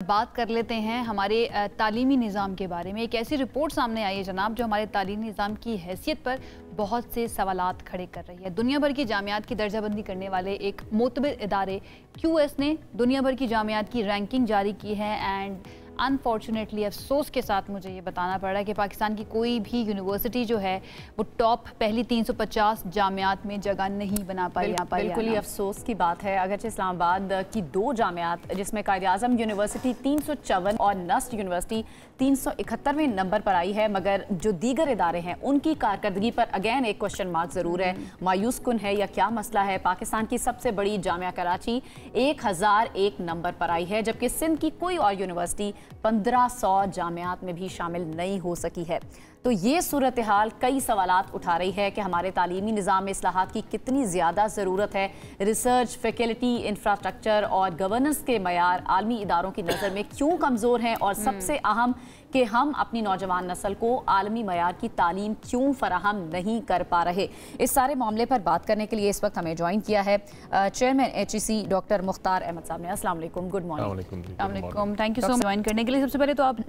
बात कर लेते हैं हमारे तालीमी निज़ाम के बारे में। एक ऐसी रिपोर्ट सामने आई है जनाब जो हमारे तालीमी निज़ाम की हैसियत पर बहुत से सवालात खड़े कर रही है। दुनिया भर की जामियात की दर्जाबंदी करने वाले एक मोतबर इदारे QS ने दुनिया भर की जामियात की रैंकिंग जारी की है एंड अनफॉर्चुनेटली अफसोस के साथ मुझे ये बताना पड़ रहा है कि पाकिस्तान की कोई भी यूनिवर्सिटी जो है वो टॉप पहली 350 जामियात में जगह नहीं बना पाई। बिल्कुल ही अफसोस की बात है। अगरचे इस्लामाबाद की 2 जामियात जिसमें कायद-ए-आज़म यूनिवर्सिटी 354 और नस्ट यूनिवर्सिटी 371वें नंबर पर आई है, मगर जो दीगर इदारे हैं उनकी कारकर्दगी पर अगेन एक क्वेश्चन मार्क ज़रूर है। मायूस कुन है या क्या मसला है? पाकिस्तान की सबसे बड़ी जामिया कराची 1001 नंबर पर आई है, जबकि सिंध की कोई और यूनिवर्सिटी 1500 जामियात में भी शामिल नहीं हो सकी है। तो ये सूरत हाल कई सवालात उठा रही है कि हमारे तालीमी निज़ाम में इस्लाहात की कितनी ज़्यादा ज़रूरत है। रिसर्च, फैकल्टी, इंफ्रास्ट्रक्चर और गवर्नेंस के मयार आलमी इदारों की नज़र में क्यों कमज़ोर हैं, और सबसे अहम कि हम अपनी नौजवान नस्ल को आलमी मयार की तालीम क्यों फराहम नहीं कर पा रहे। इस सारे मामले पर बात करने के लिए इस वक्त हमें ज्वाइन किया है chairman HEC doctor Mukhtar Ahmed साहब ने। अस्सलाम वालेकुम, good morning. Thank you so much join करने के लिए। सबसे पहले तो आप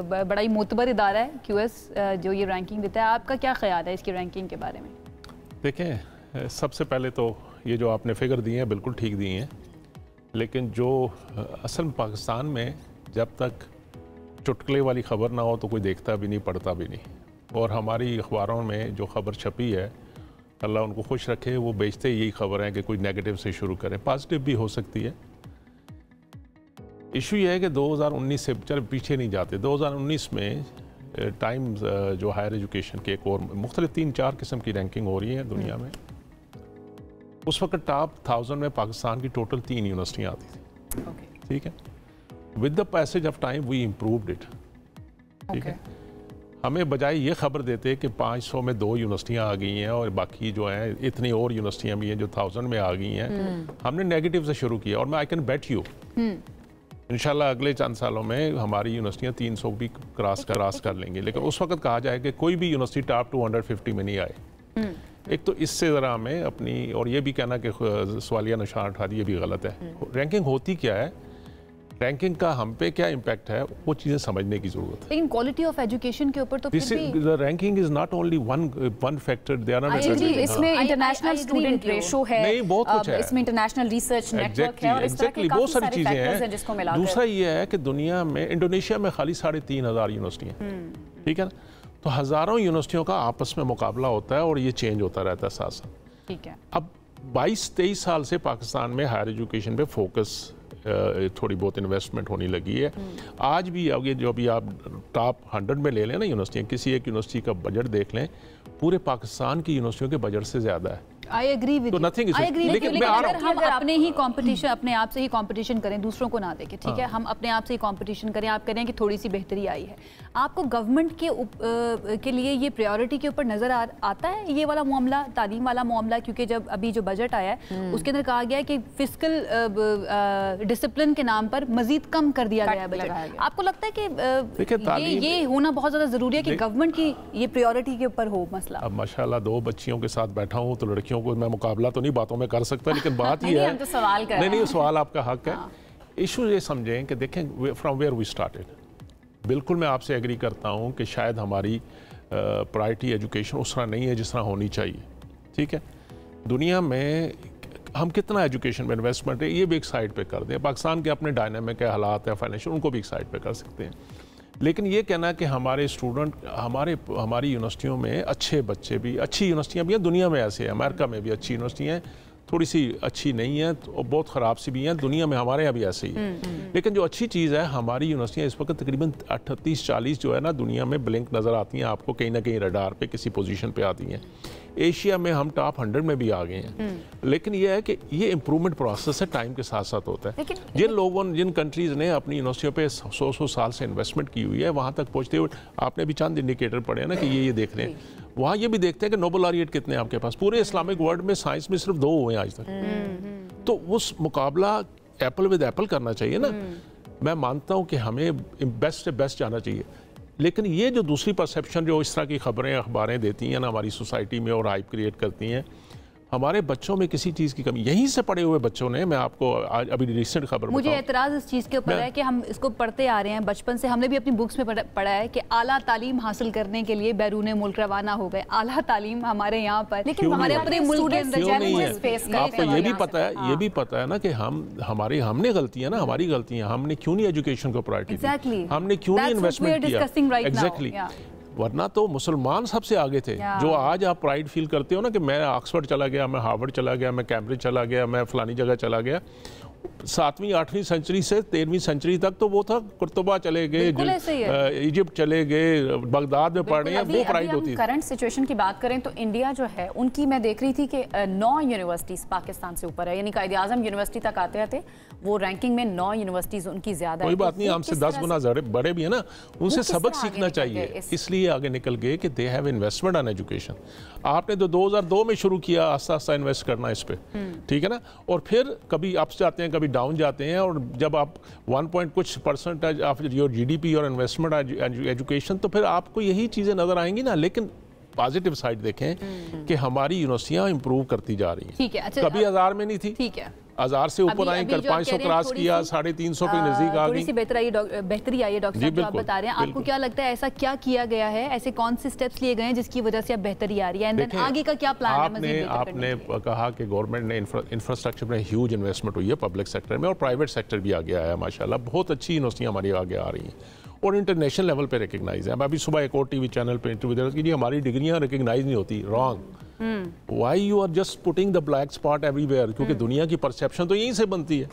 बड़ा ही मोतबर इदारा है QS जो ये रैंकिंग देता है, आपका क्या ख्याल है इसकी रैंकिंग के बारे में? देखें, सबसे पहले तो ये जो आपने फिगर दिए हैं बिल्कुल ठीक दिए हैं, लेकिन जो असल में पाकिस्तान में जब तक चुटकुले वाली खबर ना हो तो कोई देखता भी नहीं, पढ़ता भी नहीं। और हमारी अखबारों में जो खबर छपी है, अल्लाह उनको खुश रखे, वो बेचते यही खबर है कि कोई नेगेटिव से शुरू करें, पॉजिटिव भी हो सकती है। इशू ये है कि 2019 से चल पीछे नहीं जाते, 2019 में टाइम्स जो हायर एजुकेशन के एक और मुख्तलिफ 3-4 किस्म की रैंकिंग हो रही है दुनिया में। उस वक्त टॉप 1000 में पाकिस्तान की टोटल 3 यूनिवर्सिटियाँ आती थी। ठीक है, with the passage of time we improved it. ठीक है, हमें बजाय ये खबर देते कि 500 में 2 यूनिवर्सिटियाँ आ गई हैं और बाकी जो हैं इतनी और यूनिवर्सिटियाँ भी हैं जो 1000 में आ गई हैं, हमने नेगेटिव से शुरू किया। और मैं आई कैन बेट यू इंशाल्लाह अगले चंद सालों में हमारी यूनिवर्सिटियाँ 300 भी क्रॉस कर लेंगी। लेकिन उस वक्त कहा जाए कि कोई भी यूनिवर्सिटी टॉप 250 में नहीं आए। एक तो इससे ज़रा हमें अपनी, और ये भी कहना कि सवालिया निशान उठा दी, ये भी गलत है। रैंकिंग होती क्या है, रैंकिंग का हम पे क्या इम्पैक्ट है, वो चीज़ें समझने की जरूरत है। लेकिन क्वालिटी ऑफ एजुकेशन के ऊपर तो ranking is not only one factor, there are इसमें इंटरनेशनल स्टूडेंट रेशो है, नहीं बहुत कुछ है, इसमें इंटरनेशनल रिसर्च नेटवर्क है और इस तरह के बहुत सारी चीजें हैं जिसको मिलाकर। दूसरा ये है कि दुनिया में, इंडोनेशिया में खाली 3500 यूनिवर्सिटियाँ, ठीक है ना, तो हज़ारों यूनिवर्सिटियों का आपस में मुकाबला होता है और ये चेंज होता रहता है साथ साथ। ठीक है, अब 22-23 साल से पाकिस्तान में हायर एजुकेशन पे फोकस, थोड़ी बहुत इन्वेस्टमेंट होने लगी है। आज भी आगे जो अभी आप टॉप 100 में ले लें ना यूनिवर्सिटियाँ, किसी एक यूनिवर्सिटी का बजट देख लें, पूरे पाकिस्तान की यूनिवर्सिटियों के बजट से ज़्यादा है। आई एग्री विद, लेकिन अगर हम अपने ही कंपटीशन, अपने आप से ही कंपटीशन करें, दूसरों को ना देखें, ठीक है, हम अपने आप से ही कंपटीशन करें। आप करें कि थोड़ी सी बेहतरी आई है, आपको गवर्नमेंट के लिए ये प्रायोरिटी के ऊपर नजर आता है ये वाला मामला, तालीम वाला मामला? क्योंकि जब अभी जो बजट आया है उसके अंदर कहा गया है कि फिस्कल डिसिप्लिन के नाम पर मजीद कम कर दिया गया है बजट। आपको लगता है कि ये होना बहुत ज्यादा जरूरी है कि गवर्नमेंट की ये प्रायोरिटी के ऊपर हो मसला? अब माशाल्लाह 2 बच्चियों के साथ बैठा हूँ तो लड़कियों को मैं मुकाबला तो नहीं बातों में कर सकता, लेकिन बात ये है, तो सवाल कर नहीं सवाल आपका हक है। इशू ये समझें कि देखें फ्रॉम वेयर वी स्टार्टेड, बिल्कुल मैं आपसे एग्री करता हूँ कि शायद हमारी प्रायोरिटी एजुकेशन उस तरह नहीं है जिस तरह होनी चाहिए। ठीक है, दुनिया में हम कितना एजुकेशन में इन्वेस्टमेंट है ये भी एक साइड पे कर दें, पाकिस्तान के अपने डायनामिक हालात है फाइनेंशियल, उनको भी एक साइड पे कर सकते हैं। लेकिन ये कहना कि हमारे स्टूडेंट, हमारी यूनिवर्सिटियों में अच्छे बच्चे भी, अच्छी यूनिवर्सिटियाँ भी हैं दुनिया में, ऐसे हैं अमेरिका में भी अच्छी यूनिवर्सिटियाँ हैं, थोड़ी सी अच्छी नहीं है और बहुत ख़राब सी भी हैं, दुनिया में हमारे यहाँ भी ऐसे ही है। लेकिन जो अच्छी चीज़ है, हमारी यूनिवर्सिटियाँ इस वक्त तकरीबन 38-40 जो है ना दुनिया में ब्लिंक नज़र आती हैं आपको, कहीं ना कहीं रडार पे किसी पोजीशन पे आती हैं। एशिया में हम टॉप 100 में भी आ गए हैं। लेकिन यह है कि ये इम्प्रूवमेंट प्रोसेस है, टाइम के साथ साथ होता है। जिन लोगों, जिन कंट्रीज़ ने अपनी यूनिवर्सिटियों पे 100 साल से इन्वेस्टमेंट की हुई है, वहाँ तक पहुँचते हुए आपने भी चंद इंडिकेटर पढ़े हैं ना कि ये देख रहे हैं। वहाँ ये भी देखते हैं कि नोबेल लॉरिएट कितने हैं आपके पास, पूरे इस्लामिक वर्ल्ड में साइंस में सिर्फ 2 हुए हैं आज तक। तो उस मुकाबला एप्पल विद एप्पल करना चाहिए ना। मैं मानता हूँ कि हमें बेस्ट से बेस्ट जाना चाहिए, लेकिन ये जो दूसरी परसेप्शन जो इस तरह की खबरें अखबारें देती हैं ना हमारी सोसाइटी में और हाइप क्रिएट करती हैं, हमारे बच्चों में किसी चीज़ की कमी, यहीं से पढ़े हुए बच्चों ने, मैं आपको आज अभी रिसेंट खबर मुझे एतराज़ इस चीज़ के ऊपर है कि हम इसको पढ़ते आ रहे हैं बचपन से, हमने भी अपनी बुक्स में पढ़ा है कि आला तालीम हासिल करने के लिए बैरून मुल्क रवाना हो गए। आला तालीम हमारे यहाँ पर, लेकिन हमारे अपने मुल्क के अंदर चैलेंजेस फेस करते हैं। आपको ये भी पता है, ये भी पता है ना कि हमने गलतियां ना, हमारी गलतियां, हमने क्यों नहीं एजुकेशन को प्रायोरिटी दी, हमने क्यों नहीं इन्वेस्टमेंट किया। एग्जैक्टली, वरना तो मुसलमान सबसे आगे थे। जो आज आप प्राइड फील करते हो ना कि मैं ऑक्सफोर्ड चला गया, मैं हार्वर्ड चला गया, मैं कैम्ब्रिज चला गया, मैं फलानी जगह चला गया, 7वीं 8वीं सेंचुरी से 13वीं सेंचुरी तक तो वो था, कुर्तुबा चले गए, इजिप्ट चले गए, बगदाद में पढ़ रहे हैं, वो प्राइड होती है। करंट सिचुएशन की बात करें तो इंडिया जो है उनकी, मैं देख रही थी कि 9 यूनिवर्सिटीज पाकिस्तान से ऊपर है, यानी कायदे आजम यूनिवर्सिटी तक आते थे वो रैंकिंग में 9 यूनिवर्सिटीज उनकी ज्यादा है। कोई बात नहीं, हमसे 10 गुना बड़े भी है ना, उनसे सबक सीखना चाहिए, इसलिए आगे निकल गए कि they have investment on education. आपने तो 2002 में शुरू किया आस्ता आस्ता इन्वेस्ट करना इस पे, ठीक है ना, और फिर कभी अप जाते हैं, कभी डाउन जाते हैं, और जब आप 1% ऑफ योर जीडीपी और इन्वेस्टमेंट एजुकेशन, तो फिर आपको यही चीज़ें नजर आएंगी ना। लेकिन पॉजिटिव साइड देखें कि हमारी यूनिवर्सिटियां इंप्रूव करती जा रही हैं। ठीक है, अच्छा, कभी 1000 में नहीं थी, ठीक है, 1000 से ऊपर आई, कल 500 क्रॉस किया, 350 के नजदीक आ गई, थोड़ी सी बेहतरी आई है। डॉक्टर साहब, जो आप बता रहे हैं, आपको क्या लगता है ऐसा क्या किया गया है, ऐसे कौन से स्टेप्स लिए गए हैं जिसकी वजह से अब बेहतरी आ रही है, एंड आगे का क्या प्लान है? आपने कहा कि गवर्नमेंट ने इंफ्रास्ट्रक्चर में ह्यूज इन्वेस्टमेंट हुई है पब्लिक सेक्टर में, और प्राइवेट सेक्टर भी आगे आया है माशाल्लाह, बहुत अच्छी यूनिवर्सिटियां हमारी आगे आ रही हैं और इंटरनेशनल लेवल पे रिकग्नाइज है। मैं अभी सुबह एक और टीवी चैनल पे इंटरव्यू दे रहा था कि हमारी डिग्रियां रिकग्नाइज नहीं होती। Wrong, Why you are just putting the black spot everywhere? क्योंकि दुनिया की परसेप्शन तो यहीं से बनती है।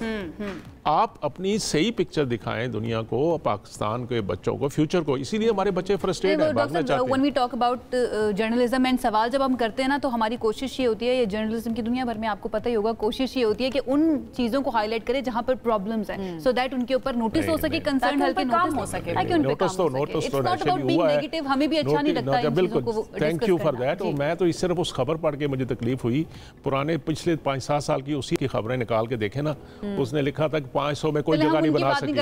आप अपनी सही पिक्चर दिखाएं दुनिया को, पाकिस्तान के बच्चों को, फ्यूचर को, इसीलिए हमारे बच्चे फ्रस्ट्रेट हैं, भागना चाहते हैं। When we talk about journalism and सवाल जब हम करते हैं ना, तो हमारी कोशिश ये होती है, ये जर्नलिज्म की दुनिया भर में आपको पता ही होगा, कोशिश ये होती है कि उन चीजों को हाईलाइट करें जहां पर प्रॉब्लम्स हैं, सो दैट उनके ऊपर नोटिस हो सके, कंसर्न हल्के काम हो सके, ताकि उन पे काम हो सके। It's not about being negative, हमें भी अच्छा नहीं लगता इन चीजों को डिस्कस करना। Thank you for that. और मैं तो सिर्फ उस खबर पढ़ के मुझे तकलीफ हुई, पुराने पिछले 5-7 साल की उसी की खबरें निकाल के देखे ना, उसने लिखा था कि 500 में कोई जगह नहीं बना सकती।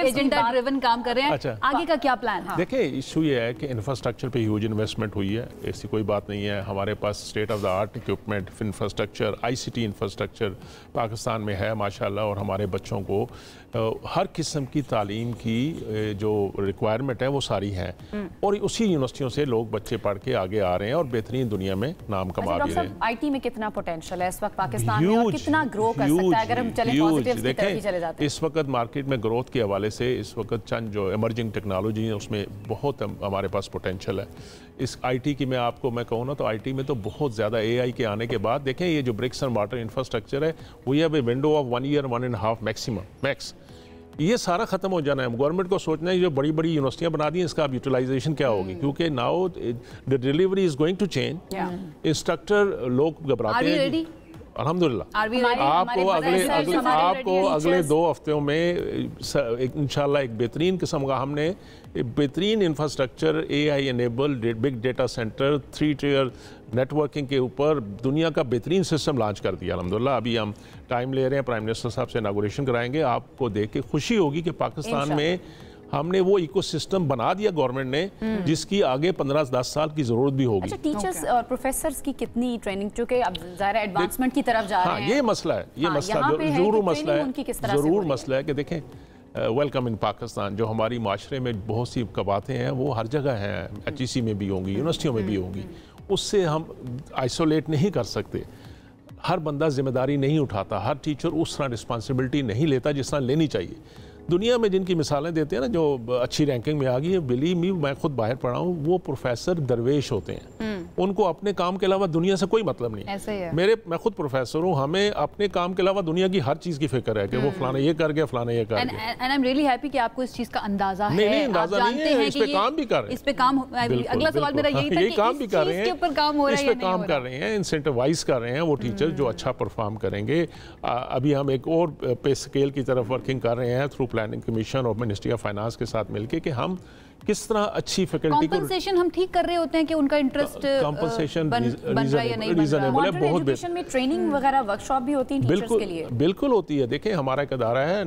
एजेंडा ड्रिवन काम कर रहे हैं। अच्छा, आगे का क्या प्लान है? देखिए, इशू ये है कि इंफ्रास्ट्रक्चर पे ह्यूज इन्वेस्टमेंट हुई है, ऐसी कोई बात नहीं है। हमारे पास state of the art equipment, infrastructure, ICT infrastructure Pakistan में है माशाल्लाह, और हमारे बच्चों को हर किस्म की तालीम की जो रिक्वायरमेंट है वो सारी है, और उसी यूनिवर्सिटियों से लोग बच्चे पढ़ के आगे आ रहे हैं और बेहतरीन दुनिया में नाम कमा भी रहे हैं। IT में कितना पोटेंशियल है इस वक्त पाकिस्तान में, और कितना ग्रो कर सकता है अगर हम चले पॉजिटिव की तरफ ही चले जाते हैं? इस वक्त मार्केट में ग्रोथ के हवाले से इस वक्त चंद जो इमर्जिंग टेक्नोलॉजी है उसमें बहुत हमारे पास पोटेंशियल है। इस IT की मैं कहूँ ना, तो IT में तो बहुत ज़्यादा AI के आने के बाद देखें, ये जो ब्रिक्स एंड वाटर इंफ्रास्ट्रक्चर है, we have a window of 1 year 1.5 max, ये सारा खत्म हो जाना है। गवर्नमेंट को सोचना है, जो बड़ी बड़ी यूनिवर्सिटियां बना दी हैं, इसका अब यूटिलाइजेशन क्या होगी, क्योंकि now the delivery is going to change. Instructor लोग घबराते हैं। अल्हम्दुलिल्लाह, आपको अगले 2 हफ्तों में इंशाल्लाह एक बेहतरीन किस्म का हमने बेहतरीन infrastructure, AI enabled big data centre, 3-tier networking के ऊपर दुनिया का बेहतरीन सिस्टम लॉन्च कर दिया अल्हम्दुलिल्लाह। अभी हम टाइम ले रहे हैं, प्राइम मिनिस्टर साहब से इनॉग्रेशन कराएंगे। आपको देख के खुशी होगी कि पाकिस्तान में हमने वो इकोसिस्टम बना दिया गवर्नमेंट ने, जिसकी आगे 15-10 साल की जरूरत भी होगी। अच्छा, टीचर्स और प्रोफेसर्स की कितनी ट्रेनिंग, चूंकि अब ज़ाहिर एडवांसमेंट की तरफ जा रहे हैं। ये मसला है, ये मसला जरूर मसला है कि देखें, वेलकम इन पाकिस्तान, जो हमारी माशरे में बहुत सी कबातें हैं वो हर जगह हैं, HEC में भी होंगी, यूनिवर्सिटियों में भी होंगी, उससे हम आइसोलेट नहीं कर सकते। हर बंदा जिम्मेदारी नहीं उठाता, हर टीचर उस तरह रिस्पॉन्सिबिलिटी नहीं लेता जिस तरह लेनी चाहिए। दुनिया में जिनकी मिसालें देते हैं ना, जो अच्छी रैंकिंग में आ गई है, बिलीव मी, मैं खुद बाहर पढ़ा हूँ, वो प्रोफेसर दरवेश होते हैं, उनको अपने काम के अलावा दुनिया से कोई मतलब नहीं। ऐसे ही है। मैं खुद प्रोफेसर हूँ, हमें अपने काम के अलावा दुनिया की हर चीज़ की फिक्र है कि वो फलाना ये कर गया, फलाना ये कर गया। And I am really happy कि आपको इस चीज़ का अंदाजा है। नहीं, अंदाजा नहीं है, इस पे काम भी कर रहे हैं। इस पे काम, अगला सवाल मेरा यही था कि काम भी कर रहे हैं, काम हो रहा है, इस पे काम कर रहे हैं, इंसेंटिवाइज कर रहे हैं वो टीचर जो अच्छा परफॉर्म करेंगे। अभी हम एक और पे स्केल की तरफ वर्किंग कर रहे हैं थ्रू प्लानिंग कमीशन और मिनिस्ट्री ऑफ फाइनेंस के साथ मिलकर कि हम किस तरह अच्छी फैकल्टी को कॉम्पनसेशन हम ठीक कर रहे होते हैं कि उनका इंटरेस्ट कॉम्पनसेशन बन रहा है या नहीं बन रीजनेबल है। बहुत एजुकेशन में ट्रेनिंग वगैरह वर्कशॉप भी होती है टीचर्स के लिए? बिल्कुल होती है। देखिए, हमारा एक अदारा है,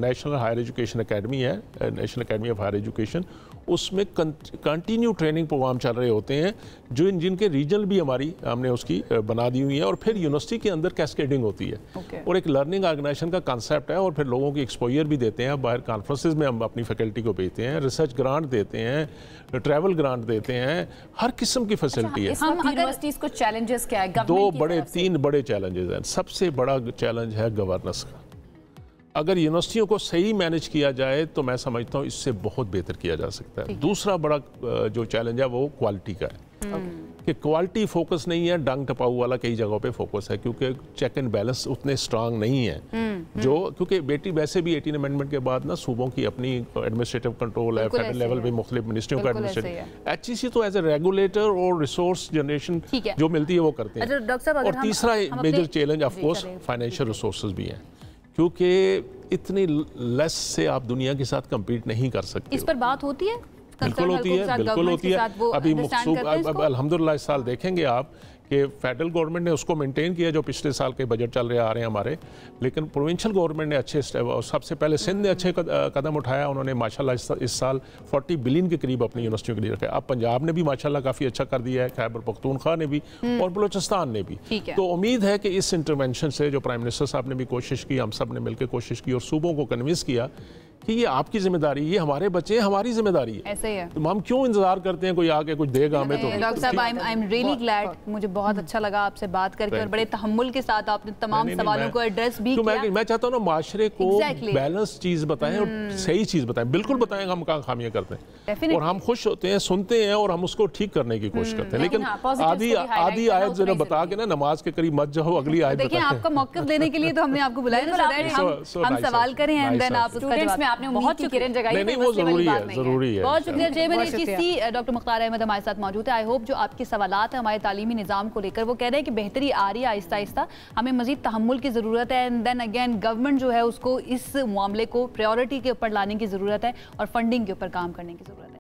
नेशनल हायर एजुकेशन एकेडमी है, national academy of higher education, उसमें कंटिन्यू ट्रेनिंग प्रोग्राम चल रहे होते हैं जो जिनके रीजनल भी हमारी हमने उसकी बना दी हुई है, और फिर यूनिवर्सिटी के अंदर कैस्केडिंग होती है और एक लर्निंग ऑर्गेनाइजेशन का कंसेप्ट है, और फिर लोगों की एक्सपोजर भी देते हैं, बाहर कॉन्फ्रेंसेज में हम अपनी फैकल्टी को भेजते हैं, रिसर्च ग्रांट देते हैं, ट्रैवल ग्रांट देते हैं, हर किस्म की फैसिलिटी है। हम यूनिवर्सिटीज को चैलेंजेस क्या है? तीन बड़े चैलेंजेस हैं। सबसे बड़ा चैलेंज है गवर्नेंस का। अगर यूनिवर्सिटियों को सही मैनेज किया जाए तो मैं समझता हूँ इससे बहुत बेहतर किया जा सकता है। दूसरा बड़ा जो चैलेंज है वो क्वालिटी का है कि क्वालिटी फोकस नहीं है, डंग टपाऊ वाला कई जगहों पे फोकस है, क्योंकि चेक एंड बैलेंस उतने स्ट्रांग नहीं है जो, क्योंकि बेटी वैसे भी 18 अमेंडमेंट के बाद ना सूबों की अपनी एडमिनिस्ट्रेटिव कंट्रोल है, फेडरल लेवल पे मुख्तलिफ मिनिस्ट्रियों का एडमिनिस्ट्रेटिव, HEC तो एज ए रेगुलेटर और रिसोर्स जनरेशन जो मिलती है वो करते हैं। और तीसरा major challenge of course financial resources भी हैं, क्योंकि इतनी लेस से आप दुनिया के साथ compete नहीं कर सकते। इस पर बात होती है? बिल्कुल होती है, बिल्कुल होती है। अभी अल्हम्दुलिल्लाह इस साल देखेंगे आप कि फेडरल गवर्नमेंट ने उसको मेंटेन किया जो पिछले साल के बजट चल रहे आ रहे हैं हमारे, लेकिन प्रोविंशियल गवर्नमेंट ने अच्छे सबसे पहले सिंध ने अच्छे कदम उठाया। उन्होंने माशाल्लाह इस साल 40 बिलियन के करीब अपनी यूनिवर्सिटियों के लिए रखे। अब पंजाब ने भी माशाल्लाह काफ़ी अच्छा कर दिया है, खैबर पख्तूनख्वा ने भी और बलूचिस्तान ने भी। तो उम्मीद है कि इस इंटरवेंशन से जो प्राइम मिनिस्टर साहब ने भी कोशिश की, हम सब ने मिलकर कोशिश की और सूबों को कन्विंस किया कि ये आपकी जिम्मेदारी, ये हमारे बच्चे हैं, हमारी जिम्मेदारी है। ऐसे ही है। तो हम क्यों इंतजार करते हैं कोई आके कुछ देगा हमें? तो डॉक्टर साहब आई एम रियली ग्लैड, मुझे बहुत अच्छा लगा आपसे बात करके और बड़े तहम्मुल के साथ आपने तमाम सवालों को एड्रेस भी किया। मैं चाहता हूँ ना माशरे को बैलेंस चीज बताएं और सही चीज बताएं, बिल्कुल बताएं हम कहाँ खामियां करते हैं, और हम खुश होते हैं, सुनते हैं और हम उसको ठीक करने की कोशिश करते हैं। लेकिन आधी आयत जो बता के ना नमाज के करीब मत जाओ, अगली आयत देखिए आपका मौक़िफ़ लेने के लिए तो हमने आपको बुलाया, हम सवाल करें एंड देन आप उसका जवाब। बहुत शुक्रिया, नहीं वो जरूरी है। बहुत शुक्रिया। Chairman HEC doctor Mukhtar Ahmed हमारे साथ मौजूद है। आई होप जो आपके सवालात हैं हमारे तालीमी निज़ाम को लेकर, वो कह रहे हैं कि बेहतरी आ रही है आहिस्ता आहिस्ता, हमें मजीद तहम्मुल की ज़रूरत है, एंड देन अगेन गवर्नमेंट जो है उसको इस मामले को प्रायोरिटी के ऊपर लाने की ज़रूरत है और फंडिंग के ऊपर काम करने की ज़रूरत है।